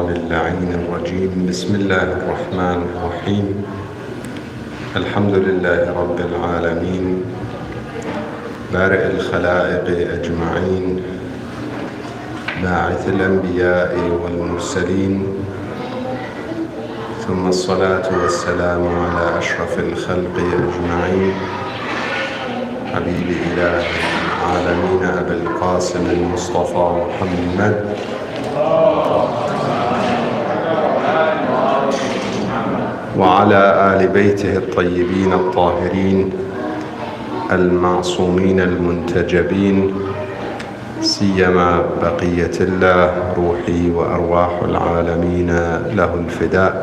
الشيطان اللعين الرجيم. بسم الله الرحمن الرحيم. الحمد لله رب العالمين بارئ الخلائق أجمعين، باعث الأنبياء والمرسلين، ثم الصلاة والسلام على أشرف الخلق أجمعين، حبيب إله العالمين أبي القاسم المصطفى محمد وعلى آل بيته الطيبين الطاهرين المعصومين المنتجبين، سيما بقية الله روحي وأرواح العالمين له الفداء.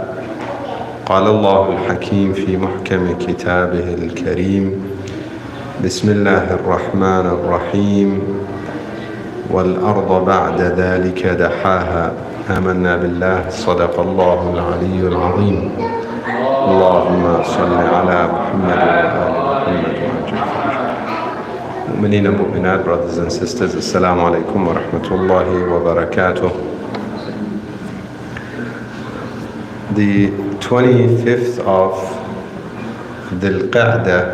قال الله الحكيم في محكم كتابه الكريم: بسم الله الرحمن الرحيم. والأرض بعد ذلك دحاها. آمنا بالله، صدق الله العلي العظيم. اللهم صل على محمد وآل محمد وعجل فرجه. مؤمنين ومؤمنات, brothers and sisters, Assalamu alaikum wa rahmatullahi wa barakatuh. The 25th of Dhul Qa'dah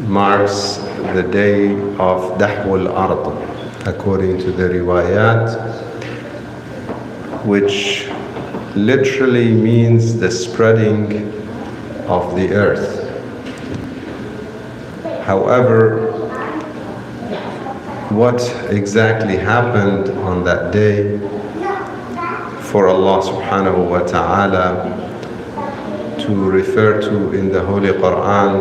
marks the day of Dahwul Ard, according to the riwayat, which literally means the spreading of the earth. However, what exactly happened on that day for Allah subhanahu wa ta'ala to refer to in the Holy Quran,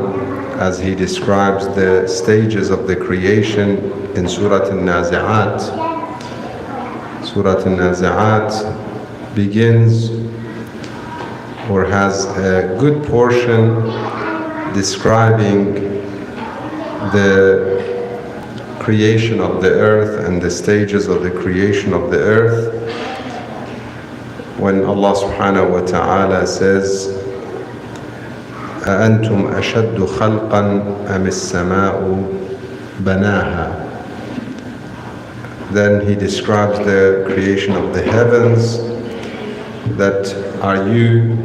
as He describes the stages of the creation in Surah Al-Nazi'at. Surah Al-Nazi'at begins or has a good portion describing the creation of the earth and the stages of the creation of the earth, when Allah subhanahu wa ta'ala says, أَأَنْتُمْ أَشَدُّ خَلْقًا أَمِ السَّمَاءُ بَنَاهَا. Then He describes the creation of the heavens, that are you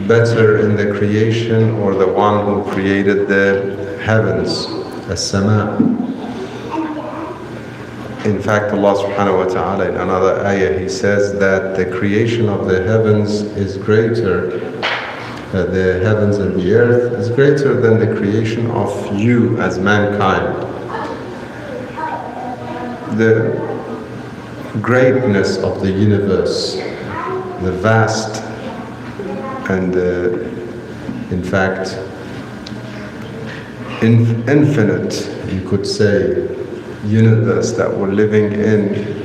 better in the creation or the one who created the heavens, as-sama. In fact, Allah subhanahu wa ta'ala in another ayah, He says that the creation of the heavens is greater, the heavens and the earth is greater than the creation of you as mankind. The greatness of the universe, the vast and in fact infinite, you could say, universe that we're living in,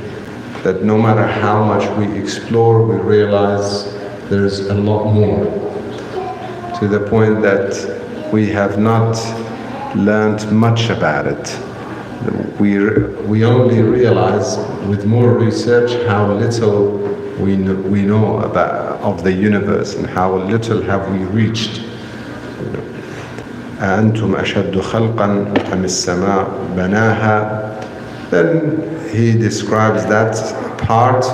that no matter how much we explore, we realize there's a lot more, to the point that we have not learned much about it. We only realize with more research how little we know about of the universe and how little have we reached. أَأَنْتُمْ أَشَدُّ خَلْقًا أَمِ السَّمَاءُ بَنَاهَا. Then He describes that part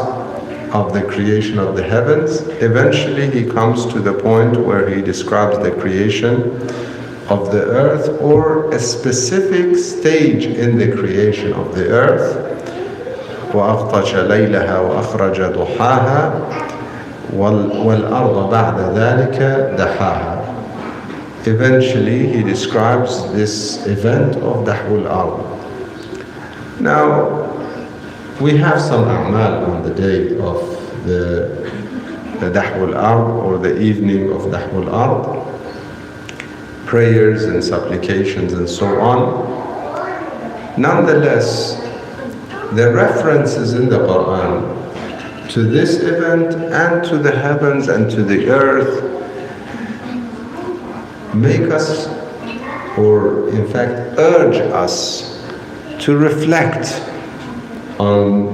of the creation of the heavens. Eventually He comes to the point where He describes the creation of the earth, or a specific stage in the creation of the earth. وَأَغْطَشَ لَيْلَهَا وَأَخْرَجَ ضُحَاهَا وَالْأَرْضَ بَعْدَ ذَلِكَ دَحَاهَا. Eventually He describes this event of Dahwul Ard. Now, we have some a'mal on the day of the Dahwul Ard, or the evening of Dahwul Ard, prayers and supplications and so on. Nonetheless, the references in the Quran to this event and to the heavens and to the earth make us, or in fact urge us, to reflect on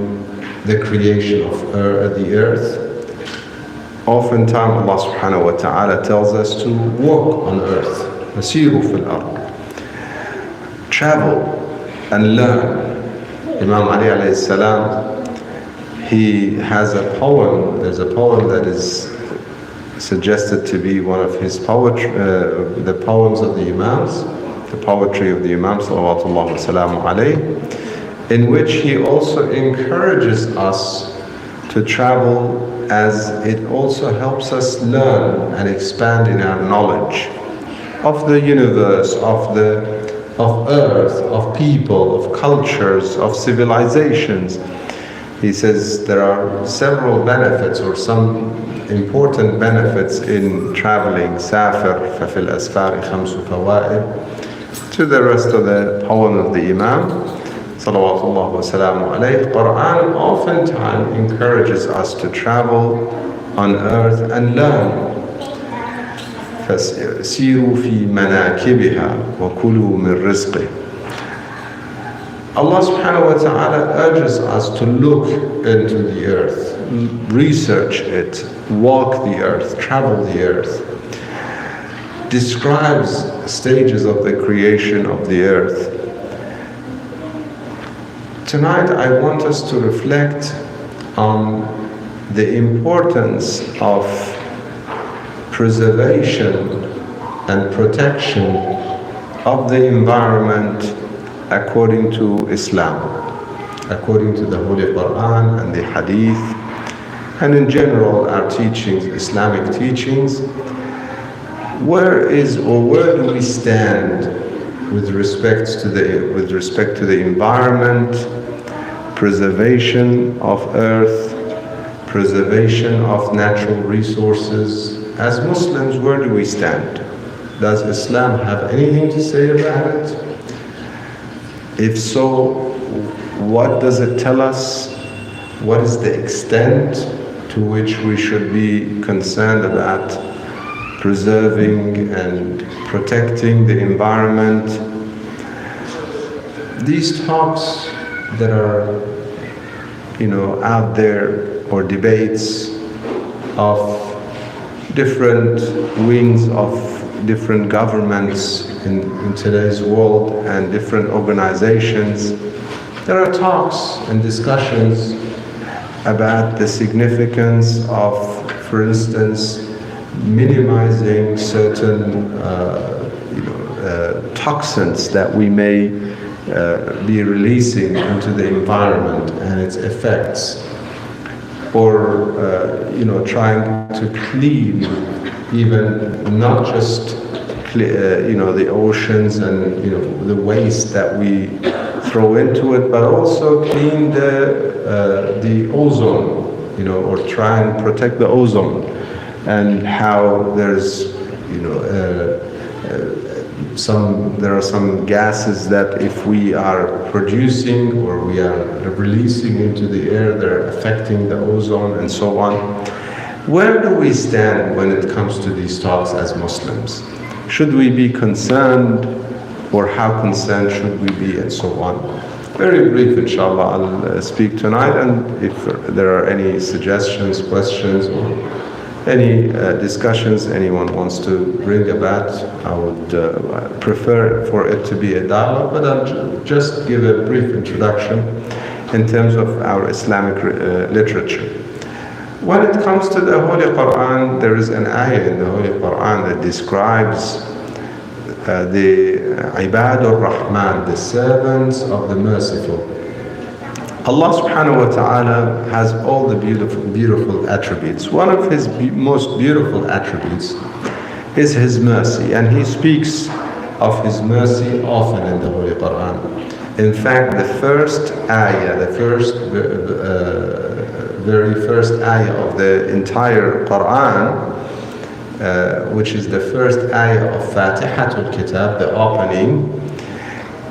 the creation of the earth. Oftentimes Allah subhanahu wa ta'ala tells us to walk on earth, asiru fil ard, travel and learn. Imam Ali alayhi salam, he has a poem. There's a poem that is suggested to be one of his poetry, the poems of the Imams, the poetry of the Imams, salawatullah wa salamu alayh, in which he also encourages us to travel, as it also helps us learn and expand in our knowledge of the universe, of earth, of people, of cultures, of civilizations. He says there are several benefits, or some important benefits in traveling. Safir ففي الأسفار خمس فوائد, to the rest of the poem of the Imam, salawatullah wa salamu alayh. Quran oftentimes encourages us to travel on earth and learn. فَسِيرُوا فِي مَنَاكِبِهَا وَكُلُوا مِنْ رِزْقِهِ. Allah subhanahu wa ta'ala urges us to look into the earth, research it, walk the earth, travel the earth. Describes stages of the creation of the earth. Tonight I want us to reflect on the importance of preservation and protection of the environment according to Islam, according to the Holy Quran and the Hadith, and in general our teachings, Islamic teachings. Where do we stand with respect to the environment, preservation of earth, preservation of natural resources? As Muslims, where do we stand? Does Islam have anything to say about it? If so, what does it tell us? What is the extent to which we should be concerned about preserving and protecting the environment? These talks that are, out there, or debates of different wings of different governments in today's world and different organizations, there are talks and discussions about the significance of, for instance, minimizing certain toxins that we may be releasing into the environment and its effects, or trying to clean even not just the oceans and the waste that we throw into it, but also clean the ozone, or try and protect the ozone, and how there's there are some gases that if we are producing or we are releasing into the air, they're affecting the ozone and so on. Where do we stand when it comes to these talks as Muslims? Should we be concerned, or how concerned should we be, and so on? Very brief, inshallah, I'll speak tonight, and if there are any suggestions, questions, or any discussions anyone wants to bring about, I would prefer for it to be a dialogue, but I'll just give a brief introduction in terms of our Islamic literature. When it comes to the Holy Quran, there is an ayah in the Holy Quran that describes the Ibad al-Rahman, the servants of the merciful. Allah subhanahu wa ta'ala has all the beautiful attributes. One of His most beautiful attributes is His mercy, and He speaks of His mercy often in the Holy Quran. In fact, the first ayah, very first ayah of the entire Quran, which is the first ayah of Fatihatul Kitab, the opening,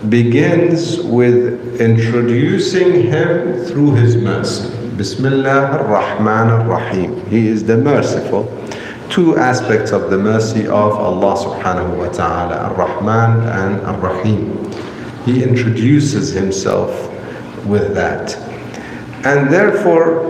begins with introducing Him through His mercy. Bismillah ar-Rahman ar-Rahim. He is the merciful. Two aspects of the mercy of Allah subhanahu wa ta'ala, ar-Rahman and ar-Rahim. He introduces Himself with that. And therefore,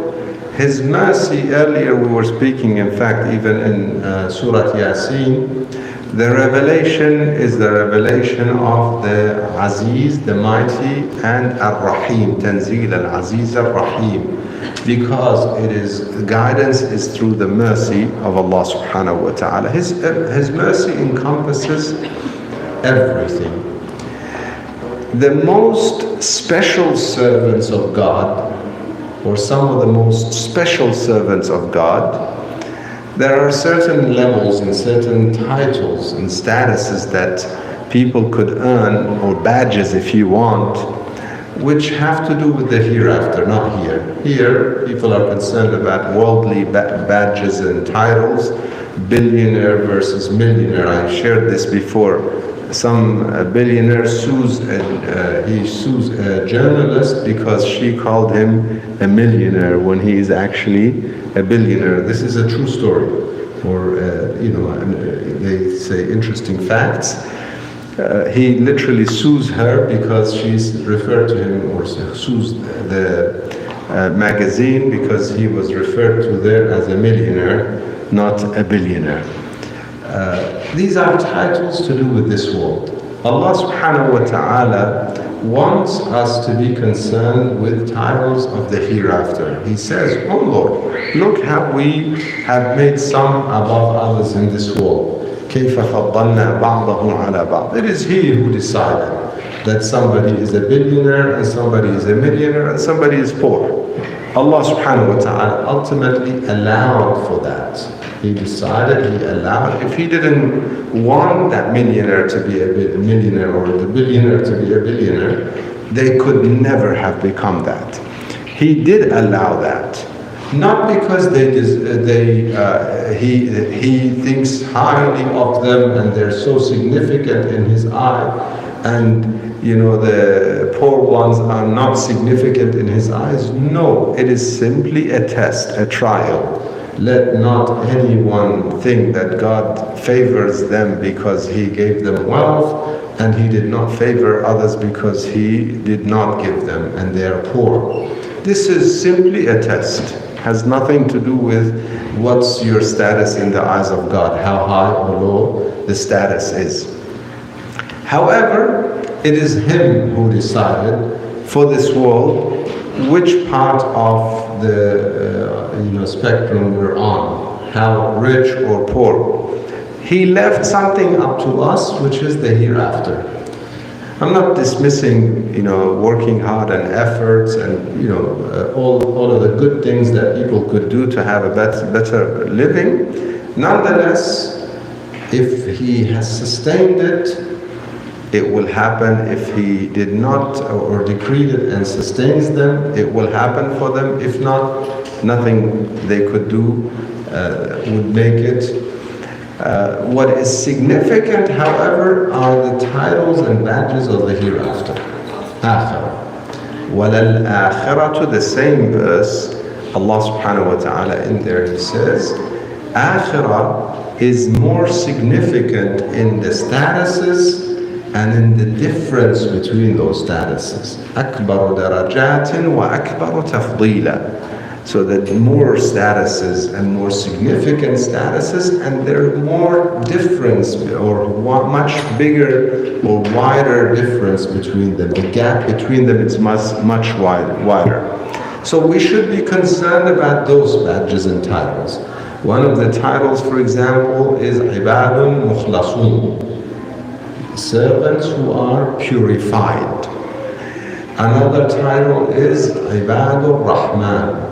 His mercy, earlier we were speaking, in fact, even in Surah Yasin, The revelation is the revelation of the Aziz, the Mighty, and Ar-Rahim, Tanzeel al-Aziz Ar-Rahim, because guidance is through the mercy of Allah subhanahu wa ta'ala. His mercy encompasses everything. The most special servants of God, or some of the most special servants of God, there are certain levels and certain titles and statuses that people could earn, or badges if you want, which have to do with the hereafter, not here. Here, people are concerned about worldly badges and titles, billionaire versus millionaire. I shared this before. Some billionaire sues a journalist because she called him a millionaire when he is actually a billionaire. This is a true story, or they say interesting facts. He literally sues her because she's referred to him, or sues the magazine because he was referred to there as a millionaire, not a billionaire. These are titles to do with this world. Allah subhanahu wa ta'ala wants us to be concerned with titles of the hereafter. He says, oh Lord, look how we have made some above others in this world. كيف فضلنا بعضهم على بعض. It is He who decided that somebody is a billionaire and somebody is a millionaire and somebody is poor. Allah subhanahu wa ta'ala ultimately allowed for that. He decided, He allowed. If He didn't want that millionaire to be a millionaire or the billionaire to be a billionaire, they could never have become that. He did allow that. Not because He thinks highly of them and they're so significant in His eye, and the poor ones are not significant in His eyes. No, it is simply a test, a trial. Let not anyone think that God favors them because He gave them wealth, and He did not favor others because He did not give them and they are poor. This is simply a test. Has nothing to do with what's your status in the eyes of God, how high or low the status is. However, it is Him who decided for this world which part of the spectrum we're on, how rich or poor. He left something up to us, which is the hereafter. I'm not dismissing, working hard and efforts and, all of the good things that people could do to have a better living. Nonetheless, if He has sustained it, it will happen. If He did not or decreed it and sustains them, it will happen for them. If not, nothing they could do would make it. What is significant, however, are the titles and badges of the hereafter. Akhirah. Walal akhiratu, the same verse, Allah subhanahu wa ta'ala in there, He says, Akhirah is more significant in the statuses and in the difference between those statuses. Akbaru darajatin wa akbaru tafdila. So that more statuses and more significant statuses, and there are more difference or much bigger or wider difference between them. The gap between them is much wider. So we should be concerned about those badges and titles. One of the titles, for example, is Ibadun Mukhlasun, servants who are purified. Another title is Ibadur Rahman,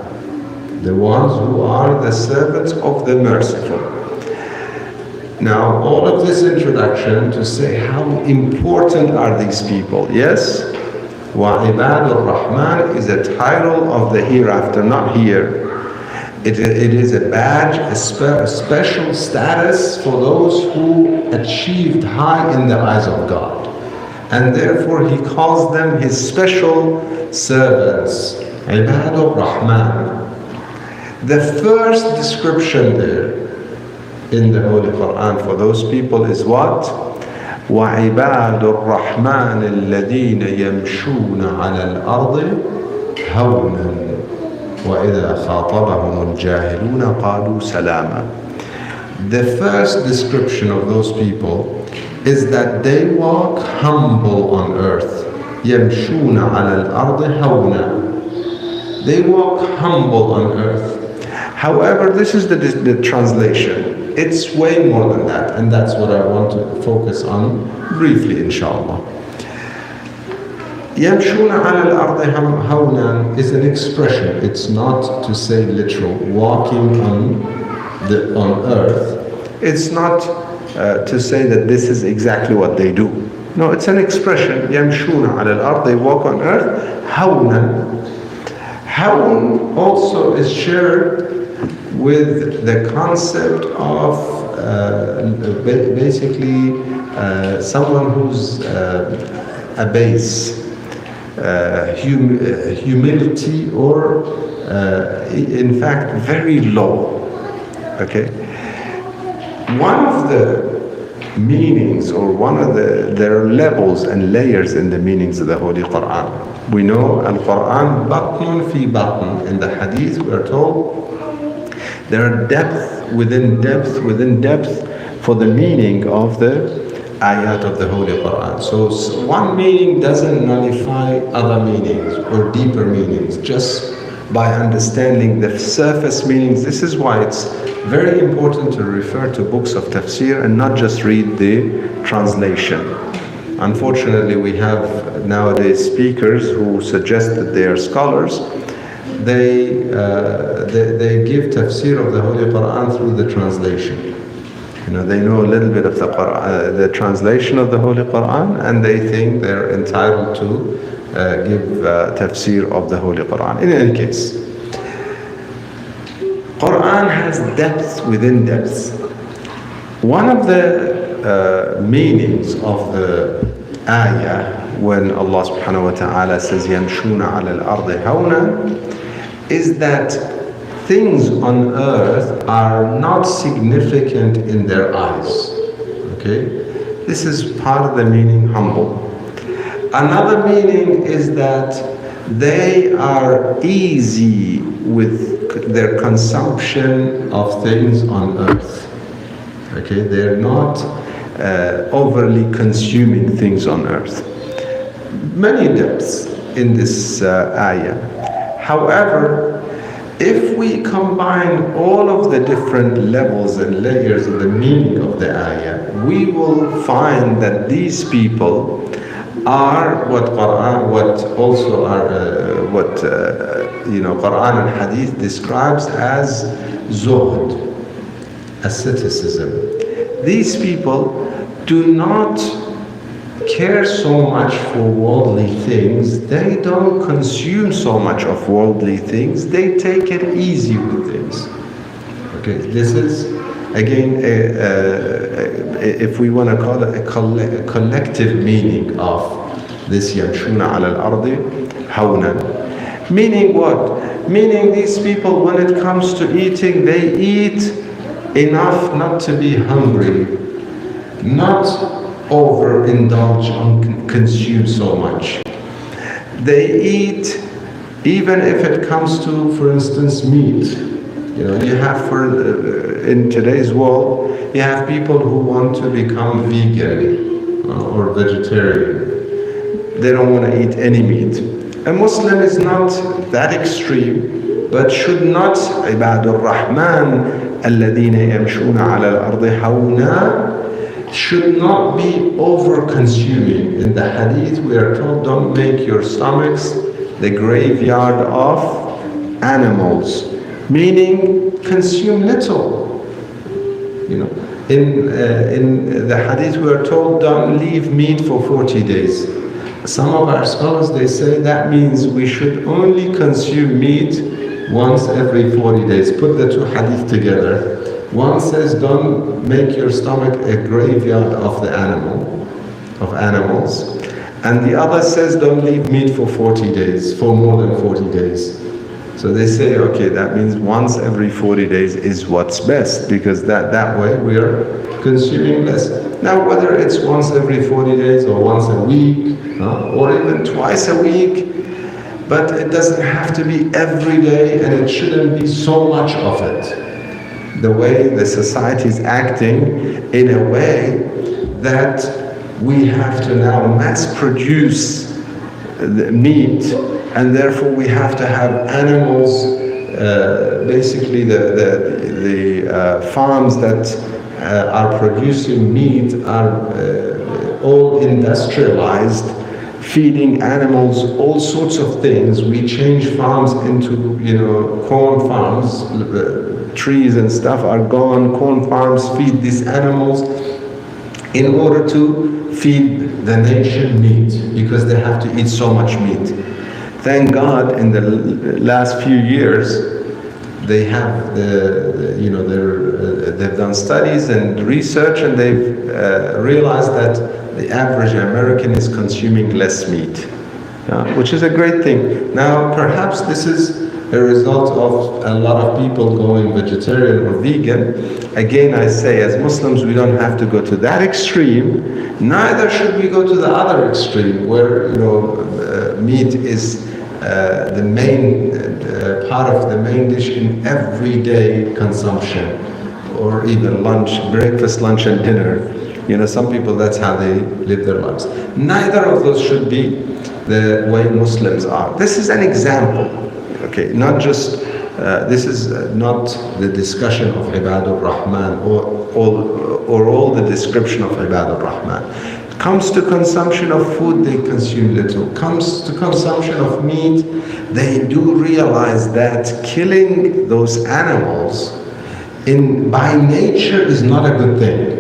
the ones who are the servants of the merciful. Now, all of this introduction to say how important are these people. Yes, Wa Ibadur Rahman is a title of the hereafter, not here. It is a badge, a special status for those who achieved high in the eyes of God. And therefore He calls them His special servants, Ibadur Rahman. The first description there in the Holy Quran for those people is what? وَعِبَادُ الرَّحْمَنِ الَّذِينَ يَمْشُونَ عَلَى الْأَرْضِ هَوْنًا وَإِذَا خَاطَبَهُمُ الْجَاهِلُونَ قَالُوا سَلَامًا. The first description of those people is that they walk humble on earth. يَمْشُونَ عَلَى الْأَرْضِ هَوْنًا. They walk humble on earth. However, this is the translation. It's way more than that, and that's what I want to focus on briefly, inshallah. يَمْشُونَ عَلَى الْأَرْضِ هَوْنًا is an expression. It's not to say literal, walking on earth. It's not to say that this is exactly what they do. No, it's an expression. يَمْشُونَ عَلَى الْأَرْضِ, they walk on earth. هَوْنًا. Hawn also is shared with the concept of basically someone who's abased. Humility, or in fact very low. Okay, one of the meanings, or one of there are levels and layers in the meanings of the Holy Quran. We know Al-Quran batnun fi batn. In the hadith we are told there are depth within depth within depth for the meaning of the ayat of the Holy Quran. So one meaning doesn't nullify other meanings or deeper meanings just by understanding the surface meanings. This is why it's very important to refer to books of tafsir and not just read the translation. Unfortunately, we have nowadays speakers who suggest that they are scholars. They give tafsir of the Holy Quran through the translation. You know, they know a little bit of the Quran, the translation of the Holy Quran, and they think they're entitled to give tafsir of the Holy Quran. In any case, Quran has depths within depths. One of the meanings of the ayah when Allah subhanahu wa ta'ala says يَمْشُونَ عَلَى الْأَرْضِ هَوْنًا is that things on earth are not significant in their eyes. Okay? This is part of the meaning humble. Another meaning is that they are easy with their consumption of things on earth. Okay? They're not overly consuming things on earth. Many depths in this ayah. However, if we combine all of the different levels and layers of the meaning of the ayah, we will find that these people are what Quran and Hadith describes as zuhd, asceticism. These people do not care so much for worldly things. They don't consume so much of worldly things. They take it easy with things. Okay, this is again if we want to call it a collective meaning of this يَمْشُونَ عَلَى الْأَرْضِ هَوْنًا. Meaning what? Meaning these people, when it comes to eating, they eat enough not to be hungry, not overindulge and consume so much. They eat even if it comes to, for instance, meat. You know, you have in today's world, you have people who want to become vegan or vegetarian. They don't want to eat any meat. A Muslim is not that extreme, but should not عباد الرحمن الذين يمشون على الأرض هونا should not be over-consuming. In the hadith we are told, don't make your stomachs the graveyard of animals, meaning consume little. You know, in the hadith we are told, don't leave meat for 40 days. Some of our scholars, they say that means we should only consume meat once every 40 days. Put the two hadith together. One says, don't make your stomach a graveyard of animals. And the other says, don't leave meat for 40 days, for more than 40 days. So they say, okay, that means once every 40 days is what's best, because that way we are consuming less. Now, whether it's once every 40 days or once a week, or even twice a week, but it doesn't have to be every day, and it shouldn't be so much of it. the way the society is acting in a way that we have to now mass produce the meat, and therefore we have to have animals, basically the farms that are producing meat are all industrialized, feeding animals all sorts of things. We change farms into, corn farms, trees and stuff are gone, corn farms feed these animals in order to feed the nation meat, because they have to eat so much meat. Thank God in the last few years they have they've done studies and research, and they've realized that the average American is consuming less meat, which is a great thing. Now perhaps this is a result of a lot of people going vegetarian or vegan. Again, I say, as Muslims, we don't have to go to that extreme. Neither should we go to the other extreme, where meat is the main part of the main dish in everyday consumption, or even lunch, breakfast, lunch, and dinner. Some people, that's how they live their lives. Neither of those should be the way Muslims are. This is an example. Okay, not just, this is not the discussion of Ibadur Rahman or all the description of Ibadur Rahman. Comes to consumption of food, they consume little. Comes to consumption of meat, they do realize that killing those animals by nature is not a good thing.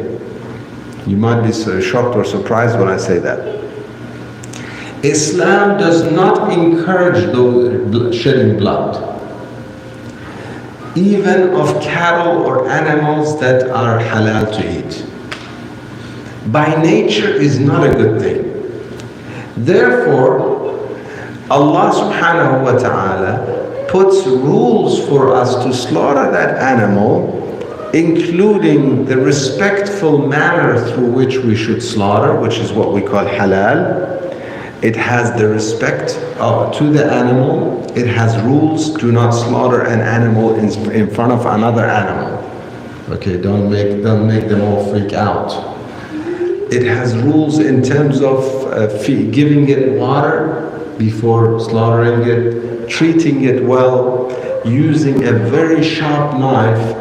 You might be so shocked or surprised when I say that. Islam does not encourage those shedding blood, even of cattle or animals that are halal to eat. By nature is not a good thing. Therefore, Allah subhanahu wa ta'ala puts rules for us to slaughter that animal, including the respectful manner through which we should slaughter, which is what we call halal. It has the respect to the animal. It has rules. Do not slaughter an animal in front of another animal. Okay, don't make them all freak out. It has rules in terms of giving it water before slaughtering it, treating it well, using a very sharp knife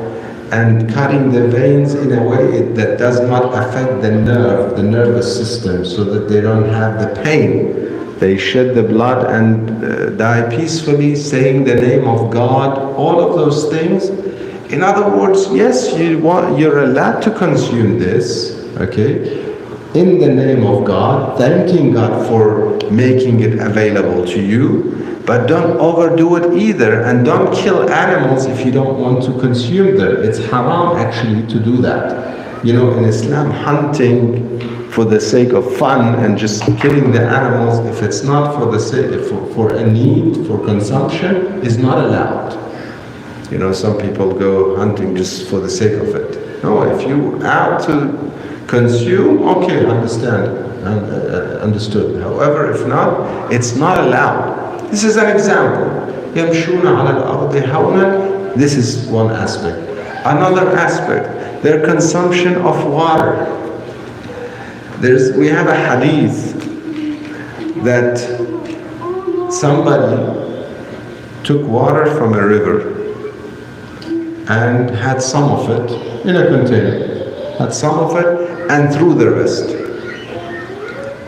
and cutting the veins in a way that does not affect the nervous system, so that they don't have the pain. They shed the blood and die peacefully, saying the name of God, all of those things. In other words, yes, you're allowed to consume this, okay, in the name of God, thanking God for making it available to you. But don't overdo it either, and don't kill animals if you don't want to consume them. It's haram actually to do that. In Islam, hunting for the sake of fun and just killing the animals, if it's not for the sake, for a need, for consumption, is not allowed. Some people go hunting just for the sake of it. No, if you out to consume, okay, understood. However, if not, it's not allowed. This is an example. يَمْشُونَ عَلَى الْأَرْضِ هَوْنًا. This is one aspect. Another aspect, their consumption of water. We have a hadith that somebody took water from a river and had some of it in a container, had some of it and threw the rest.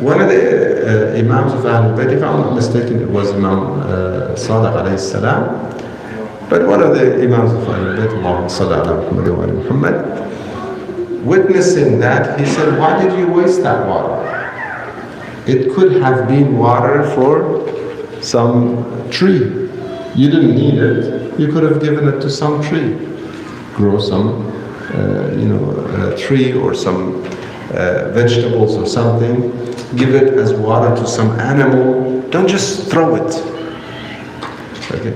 One of the Imams of Ahlul Bayt, if I'm not mistaken, it was Imam Sadiq alayhi salam, but one of the Imams of Ahlul Bayt, Allahumma salli ala Muhammad wa ala Muhammad, witnessing that, he said, why did you waste that water? It could have been water for some tree. You didn't need it. You could have given it to some tree. Grow some, tree or some vegetables or something. Give it as water to some animal. Don't just throw it. Okay.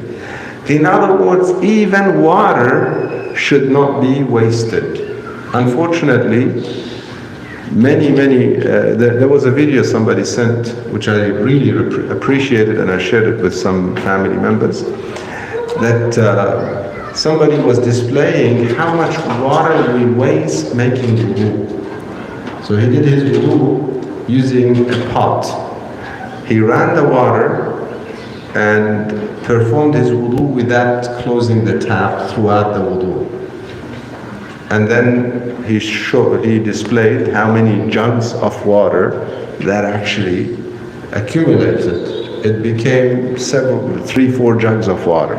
In other words, even water should not be wasted. Unfortunately, there was a video somebody sent, which I really appreciated, and I shared it with some family members, that somebody was displaying how much water we waste making wudu. So he did his wudu using a pot. He ran the water and performed his wudu without closing the tap throughout the wudu. And then he displayed how many jugs of water that actually accumulated. It became 3-4 jugs of water.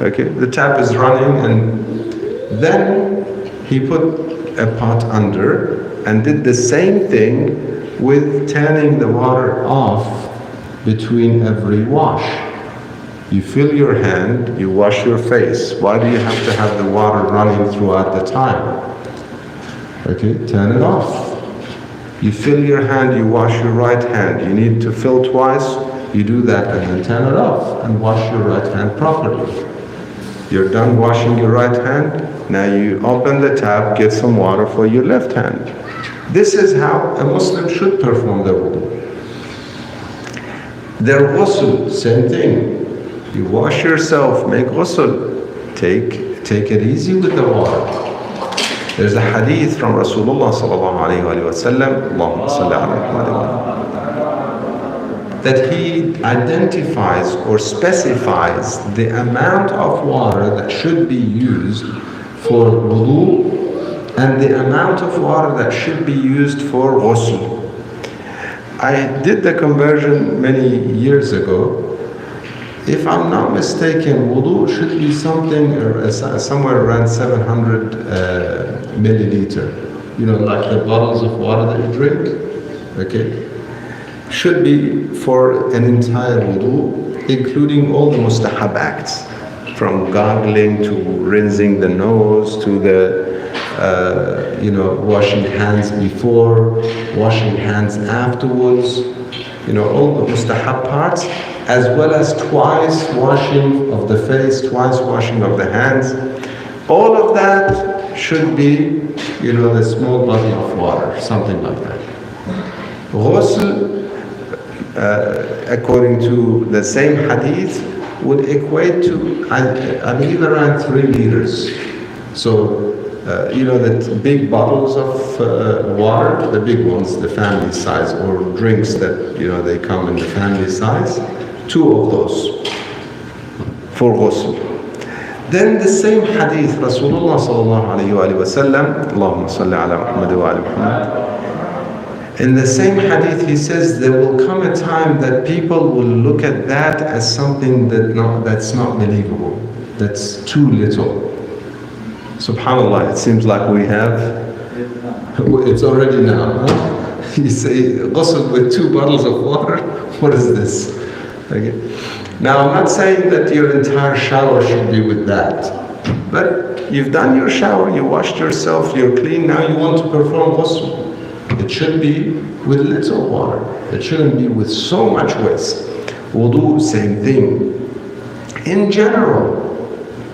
Okay, the tap is running, and then he put a pot under and did the same thing with turning the water off between every wash. You fill your hand, you wash your face. Why do you have to have the water running throughout the time? Okay, turn it off. You fill your hand, you wash your right hand. You need to fill twice, you do that and then turn it off and wash your right hand properly. You're done washing your right hand, now you open the tap, get some water for your left hand. This is how a Muslim should perform their wudu. Their ghusl, same thing. You wash yourself, make ghusl. Take it easy with the water. There's a hadith from Rasulullah sallallahu alayhi wa sallam, Allahumma salli ala Muhammad, that he identifies or specifies the amount of water that should be used for wudu and the amount of water that should be used for ghusl. I did the conversion many years ago. If I'm not mistaken, wudu should be somewhere around 700 milliliter. You know, like the bottles of water that you drink. Okay, should be for an entire wudu, including all the mustahab acts, from gargling to rinsing the nose to the washing hands before, washing hands afterwards. You know, all the mustahab parts, as well as twice washing of the face, twice washing of the hands. All of that should be, the small body of water, something like that. Ghusl, according to the same hadith, would equate to, I believe, around 3 liters. So, the big bottles of water, the big ones, the family size, or drinks that, they come in the family size, 2 of those for ghusl. Then the same hadith, Rasulullah sallallahu alayhi wa sallam, Allahumma salli ala Muhammad wa ala Muhammad. In the same hadith, he says there will come a time that people will look at that as something that's not believable, that's too little. Subhanallah, it seems like we have, it's already now. Huh? You say ghusl with 2 bottles of water, what is this? Okay. Now, I'm not saying that your entire shower should be with that, but you've done your shower, you washed yourself, you're clean, now you want to perform ghusl. It should be with little water. It shouldn't be with so much waste. Wudu, same thing. In general,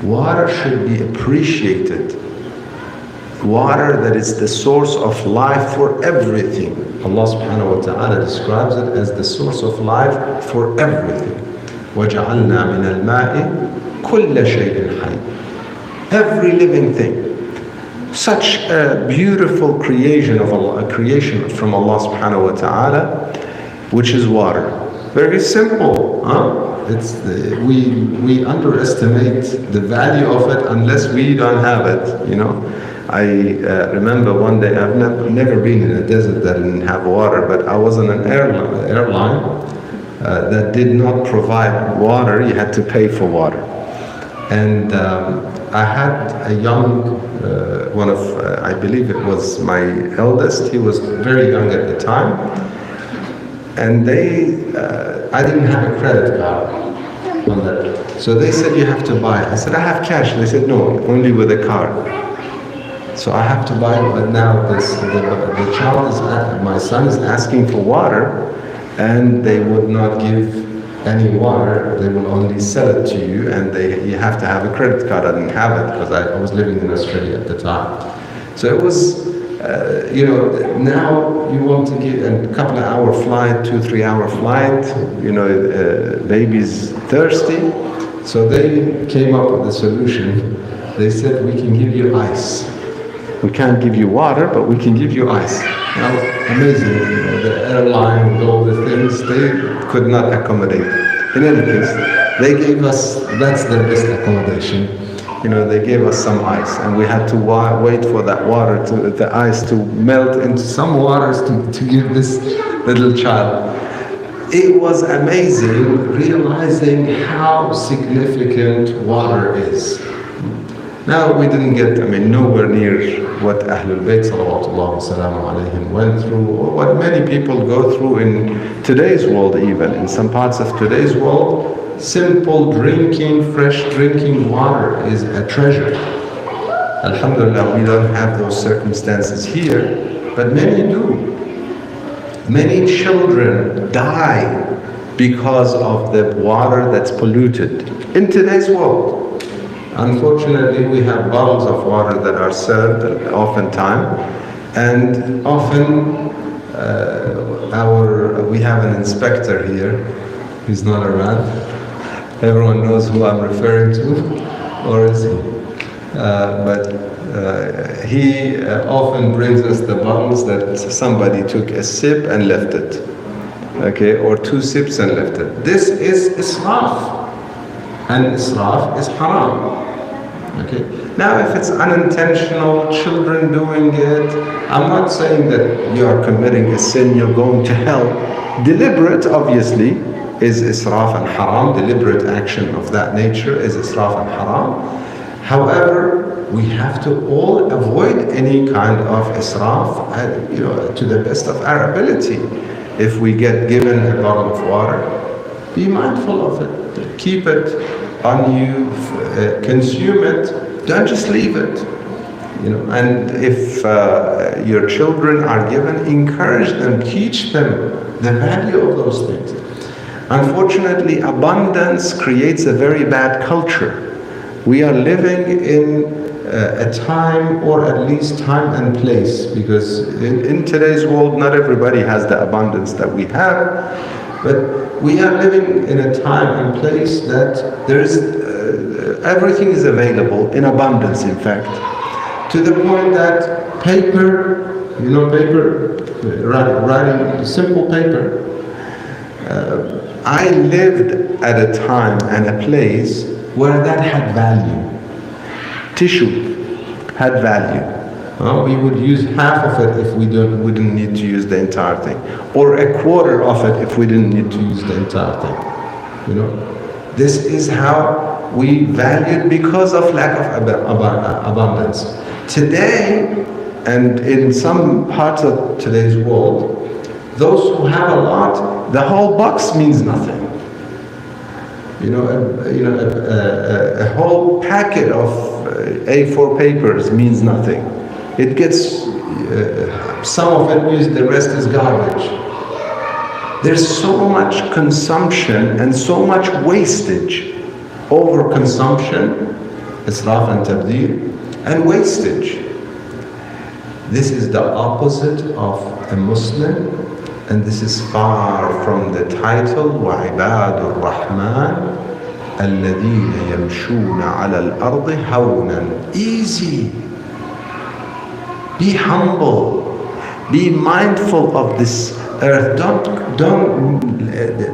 water should be appreciated. Water that is the source of life for everything. Allah subhanahu wa ta'ala describes it as the source of life for everything. وَجَعَلْنَا مِنَ الْمَاءِ كُلَّ شَيْءٍ حَيٍّ. Every living thing. Such a beautiful creation of Allah, a creation from Allah subhanahu wa ta'ala, which is water. Very simple, huh? We underestimate the value of it unless we don't have it, I remember one day, I've never been in a desert that didn't have water, but I was on an airline that did not provide water. You had to pay for water. And I had a young, I believe it was my eldest, he was very young at the time, and I didn't have a credit card on that. So they said, you have to buy. I said, I have cash. They said, no, only with a card. So I have to buy it, but now the child my son is asking for water, and they would not give any water. They will only sell it to you, and you have to have a credit card. I didn't have it because I was living in Australia at the time. So it was, now you want to get a couple of hour flight, 2-3 hour flight, baby's thirsty. So they came up with a solution. they said, we can give you ice. We can't give you water, but we can give you ice. Now, amazing, the airline with all the things, they could not accommodate. In any case, they gave us, that's their best accommodation. They gave us some ice, and we had to wait for that water, the ice to melt into some waters to give this little child. It was amazing realizing how significant water is. Now we didn't get, nowhere near what Ahlul Bayt salawatullah wasalamu alayhim went through, or what many people go through in today's world even. In some parts of today's world, simple drinking, fresh drinking water is a treasure. Alhamdulillah, we don't have those circumstances here, but many do. Many children die because of the water that's polluted in today's world. Unfortunately, we have bottles of water that are served oftentimes, and often we have an inspector here who's not around. Everyone knows who I'm referring to, or is he? He often brings us the bottles that somebody took a sip and left it, okay, or 2 sips and left it. This is israf, and israf is haram. Okay. Now, if it's unintentional, children doing it, I'm not saying that you are committing a sin, you're going to hell. Deliberate, obviously, is israf and haram. Deliberate action of that nature is israf and haram. However, we have to all avoid any kind of israf, to the best of our ability. If we get given a bottle of water, be mindful of it. Keep it on you, consume it. Don't just leave it. And if your children are given, encourage them, teach them the value of those things. Unfortunately, abundance creates a very bad culture. We are living in a time, or at least time and place, because in today's world, not everybody has the abundance that we have, but we are living in a time and place that there is everything is available in abundance, in fact, to the point that paper, writing simple paper. I lived at a time and a place where that had value. Tissue had value. We would use half of it if we didn't need to use the entire thing, or a quarter of it if we didn't need to use the entire thing. This is how we valued because of lack of abundance. Today, and in some parts of today's world, those who have a lot, the whole box means nothing. A whole packet of A4 papers means nothing. It gets, some of it used, the rest is garbage. There's so much consumption and so much wastage, overconsumption, israf and tabdil, and wastage. This is the opposite of a Muslim, and this is far from the title, وَعِبَادُ الرَّحْمَنِ الَّذِينَ يَمْشُونَ عَلَى الْأَرْضِ هَوْنًا. Easy. Be humble. Be mindful of this earth. Don't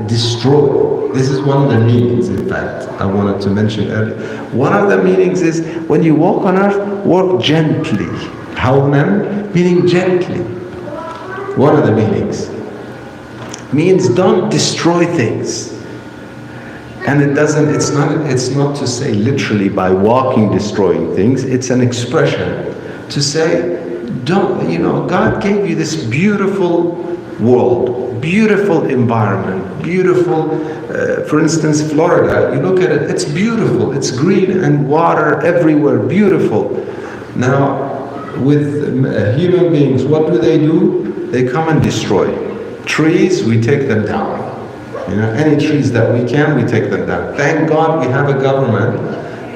destroy. This is one of the meanings, in fact, I wanted to mention earlier. One of the meanings is when you walk on earth, walk gently. Hawnan, meaning gently. One of the meanings means don't destroy things. And it's not to say literally by walking destroying things. It's an expression to say, God gave you this beautiful world, beautiful environment, beautiful, for instance, Florida, you look at it, it's beautiful, it's green and water everywhere, beautiful. Now, with human beings, what do? They come and destroy. Trees, we take them down. Any trees that we can, we take them down. Thank God we have a government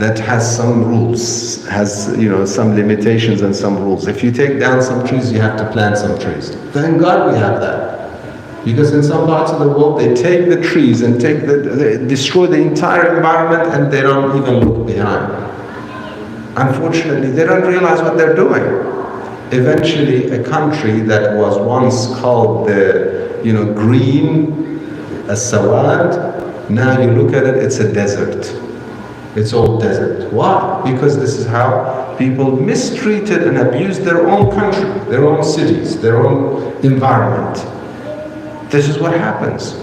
that has some rules, has some limitations and some rules. If you take down some trees, you have to plant some trees. Thank God we have that. Because in some parts of the world, they take the trees and they destroy the entire environment, and they don't even look behind. Unfortunately, they don't realize what they're doing. Eventually, a country that was once called the, green, as Sawad, now you look at it, it's a desert. It's all desert. Why? Because this is how people mistreated and abused their own country, their own cities, their own environment. This is what happens.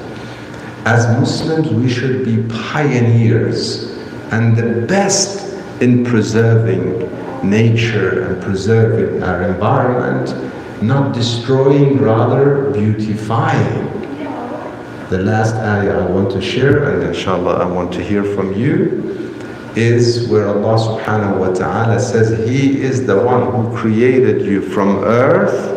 As Muslims, we should be pioneers and the best in preserving nature and preserving our environment, not destroying, rather beautifying. The last ayah I want to share, and inshallah I want to hear from you, is where Allah subhanahu wa ta'ala says He is the one who created you from earth,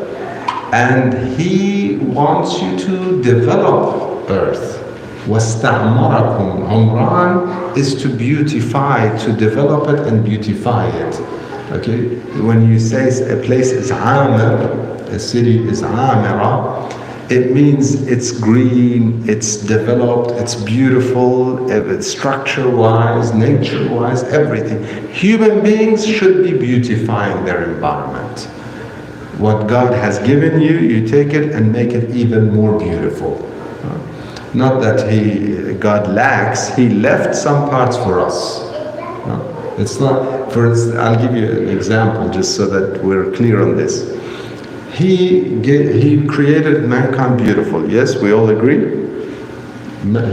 and He wants you to develop earth. وَاسْتَعْمَرَكُمْ Umran is to beautify, to develop it and beautify it. Okay? When you say a place is Amir, a city is Amira, it means it's green, it's developed, it's beautiful, structure-wise, nature-wise, everything. Human beings should be beautifying their environment. What God has given you, you take it and make it even more beautiful. Not that God lacks, He left some parts for us. It's not, for instance, I'll give you an example just so that we're clear on this. He created mankind beautiful. Yes, we all agree?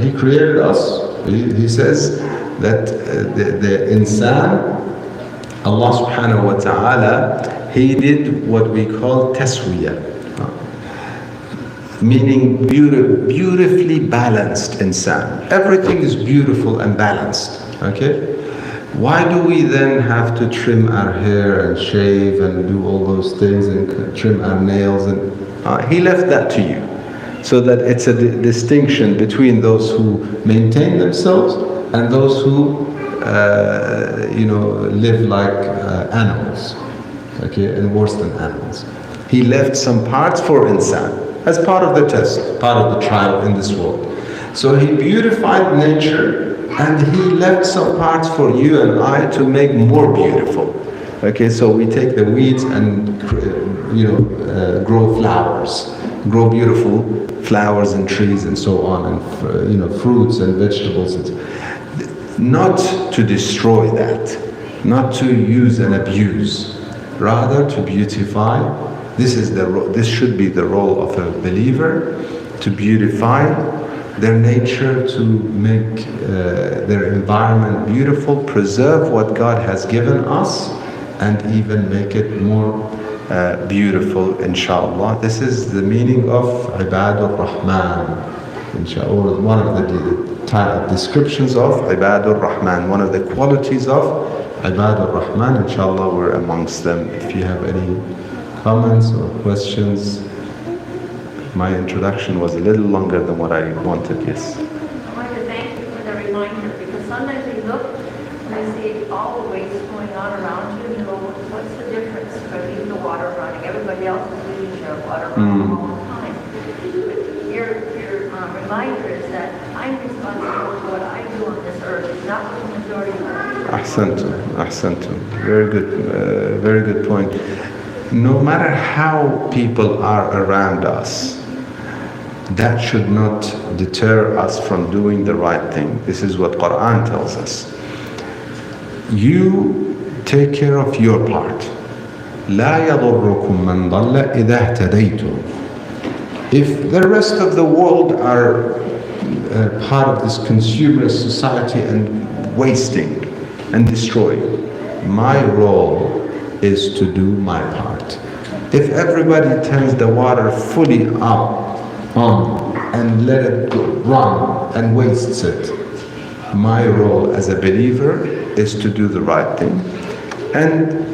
He created us. He says that the insan, Allah subhanahu wa ta'ala, He did what we call taswiyah, meaning beautifully balanced insan. Everything is beautiful and balanced. Okay? Why do we then have to trim our hair and shave and do all those things and trim our nails? And He left that to you, so that it's a distinction between those who maintain themselves and those who, live like animals, okay, and worse than animals. He left some parts for insan as part of the test, part of the trial in this world. So He beautified nature, and He left some parts for you and I to make more beautiful. Okay, so we take the weeds and grow flowers, grow beautiful flowers and trees and so on, and fruits and vegetables. Not to destroy that, not to use and abuse, rather to beautify. This should be the role of a believer, to beautify their nature, to make their environment beautiful, preserve what God has given us, and even make it more beautiful, inshallah. This is the meaning of Ibadur Rahman, inshallah. One of the descriptions of Ibadur Rahman, one of the qualities of Ibadur Rahman, inshallah, we're amongst them. If you have any comments or questions. My introduction was a little longer than what I wanted, yes. I want to thank you for the reminder, because sometimes we look and we see all the waste going on around you, and you go, what's the difference? By leaving the water running, everybody else is leaving their water running all the time. Your reminder is that I'm responsible for what I do on this earth, it's not what the majority of people. Ahsantum. Very good point. No matter how people are around us, that should not deter us from doing the right thing. This is what Quran tells us. You take care of your part. لا يضركم من ضل إذا اهتديتم. If the rest of the world are part of this consumerist society and wasting and destroying, my role is to do my part. If everybody turns the water fully up and let it run and wastes it, my role as a believer is to do the right thing. And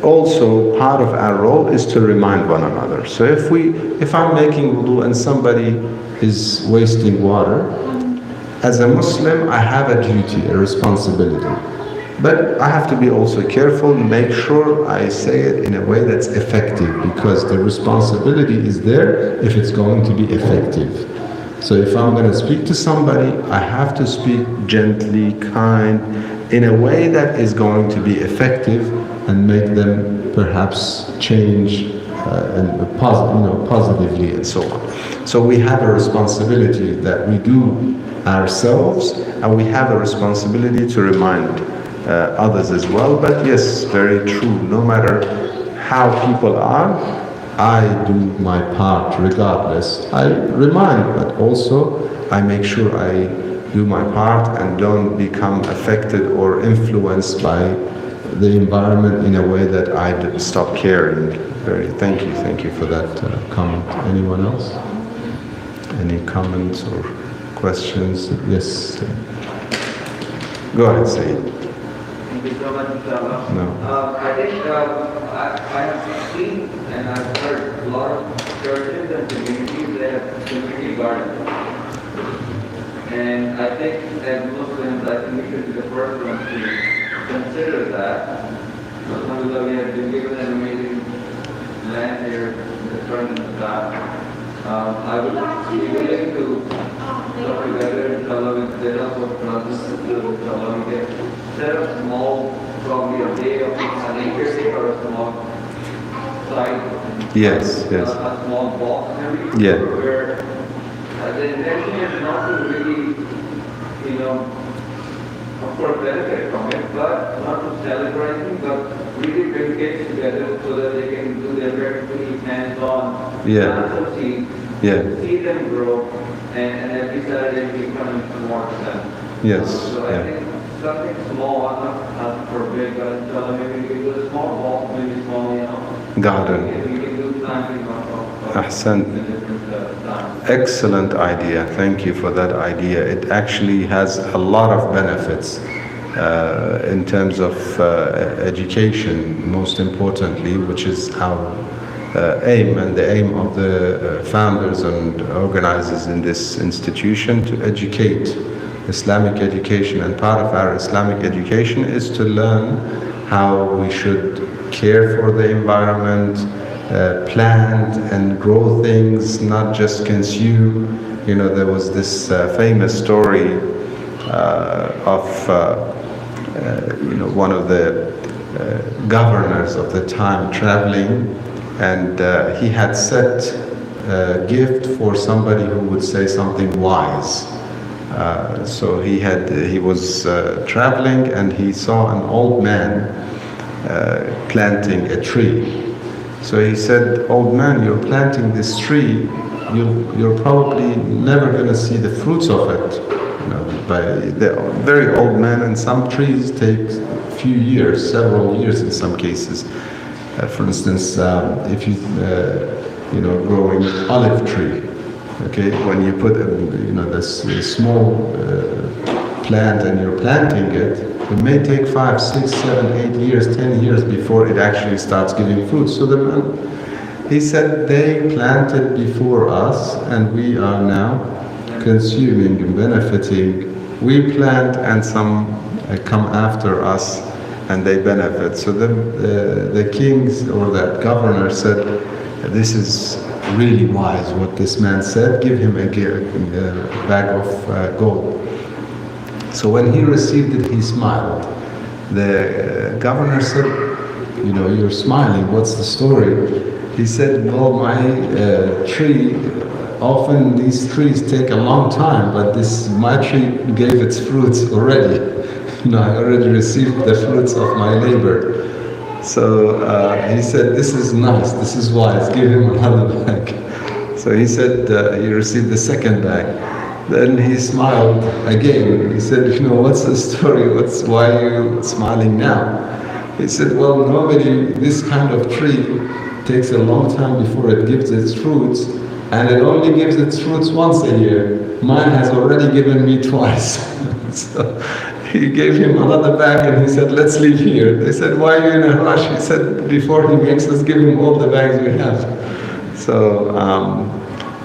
also part of our role is to remind one another. So if I'm making wudu and somebody is wasting water, as a Muslim I have a duty, a responsibility. But I have to be also careful and make sure I say it in a way that's effective, because the responsibility is there if it's going to be effective. So if I'm going to speak to somebody, I have to speak gently, kind, in a way that is going to be effective and make them perhaps change positively and so on. So we have a responsibility that we do ourselves, and we have a responsibility to remind others as well. But yes, very true, no matter how people are, I do my part regardless. I remind, but also I make sure I do my part and don't become affected or influenced by the environment in a way that I stop caring. Thank you for that comment. Anyone else? Any comments or questions? Yes. Go ahead, Saeed. Thank you so much, inshallah. No. I think I have seen and I've heard a lot of churches and communities that have community gardens. And I think as Muslims, I think we should be the first ones to consider that. Alhamdulillah, we have been given an amazing land here in the front and the back. I would be willing to come together, inshallah, with the help of brothers and sisters, inshallah, we can set up small, probably a day of an acre or a small site. Yes. A small box maybe. Yeah. Where the intention is not to really, of course, benefit from it, but not to celebrate it, but really bring kids together so that they can do their very hands-on plant seeds, see them grow, and every Saturday we come and some more to them. Yes. So I think something small, not for big, but maybe we can do a small box, maybe small, garden. We can do planting of Ahsan. different Excellent idea. Thank you for that idea. It actually has a lot of benefits in terms of education, most importantly, which is our aim and the aim of the founders and organizers in this institution, to educate, Islamic education. And part of our Islamic education is to learn how we should care for the environment, plant and grow things, not just consume. There was this famous story of one of the governors of the time traveling, and he had set a gift for somebody who would say something wise. So he was traveling, and he saw an old man planting a tree. So he said, "Old man, you're planting this tree, you're probably never going to see the fruits of it." By the very old man, and some trees take a few years, several years in some cases. For instance, if you growing olive tree, okay, when you put this small plant and you're planting it may take 5, 6, 7, 8 years, 10 years before it actually starts giving fruit. So the man, he said, they planted before us and we are now consuming and benefiting. We plant and some come after us and they benefit. So the kings or that governor said, this is really wise what this man said, give him a bag of gold. So when he received it, he smiled. The governor said, you're smiling, what's the story? He said, well, my tree, often these trees take a long time, but my tree gave its fruits already. I already received the fruits of my labor. So he said, this is nice, this is wise, give him another bag. So he said he received the second bag. Then he smiled again. He said, what's the story? Why are you smiling now? He said, well, this kind of tree takes a long time before it gives its fruits, and it only gives its fruits once a year. Mine has already given me twice. So he gave him another bag and he said, let's leave here. They said, why are you in a rush? He said, before he makes us give him all the bags we have. So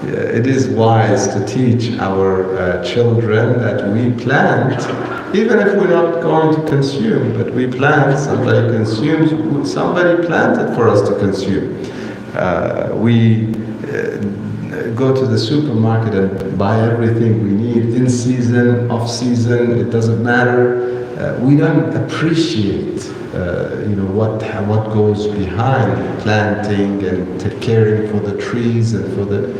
it is wise to teach our children that we plant, even if we're not going to consume, but we plant, somebody consumes, somebody planted for us to consume. We go to the supermarket and buy everything we need, in season, off season, it doesn't matter. we don't appreciate what goes behind planting and caring for the trees and for the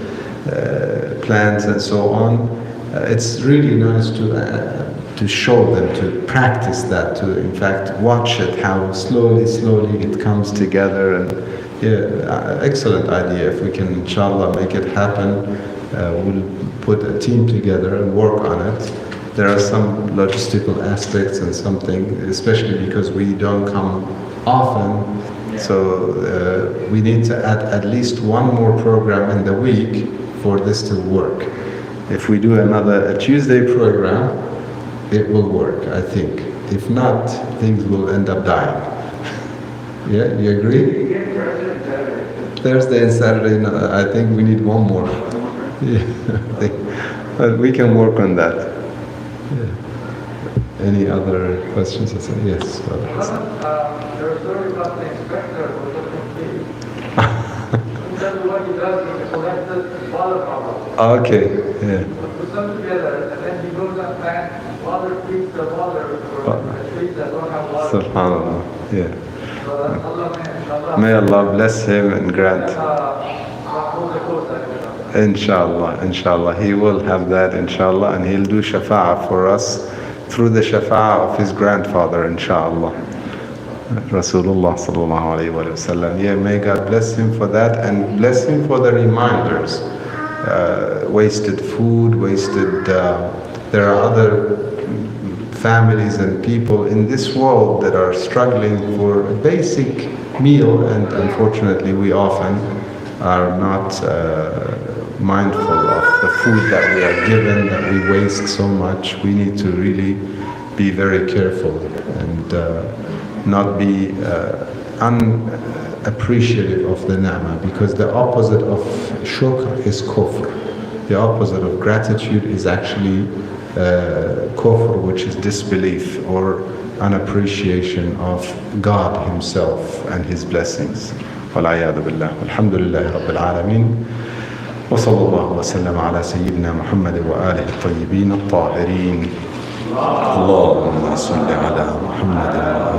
plants and so on. It's really nice to show them, to practice that, to in fact watch it, how slowly it comes together. And excellent idea. If we can inshallah make it happen, we'll put a team together and work on it. There are some logistical aspects and something, especially because we don't come often, so we need to add at least one more program in the week for this to work. If we do a Tuesday program, it will work, I think. If not, things will end up dying. Yeah, you agree? Thursday and Saturday, no, I think we need one more. Yeah, but we can work on that. Yeah. Any other questions? Yes. There was a story about the inspector who was looking That's what he does, he collects the water problem. Okay, yeah. Put them together, and then he goes and plants water trees the water for the trees that don't have water. Subhanallah, yeah. So that's Allah, May Allah bless him and grant. Inshallah, he will have that, inshallah, and he'll do shafa'ah for us through the shafa'ah of his grandfather, inshallah. Rasulullah sallallahu alayhi wa sallam. Yeah, may God bless him for that and bless him for the reminders. Wasted food, there are other families and people in this world that are struggling for a basic meal, and unfortunately we often are not mindful of the food that we are given, that we waste so much. We need to really be very careful and not be unappreciative of the ni'mah, because the opposite of shukr is kufr. The opposite of gratitude is actually kufr, which is disbelief or unappreciation of God Himself and His blessings. وَالْعِيَاذُ بِاللَّهِ وَالْحَمْدُ لِلَّهِ رَبِّ الْعَالَمِينَ وصلى الله وسلم على سيدنا محمد وآله الطيبين الطاهرين اللهم صل على محمد وآله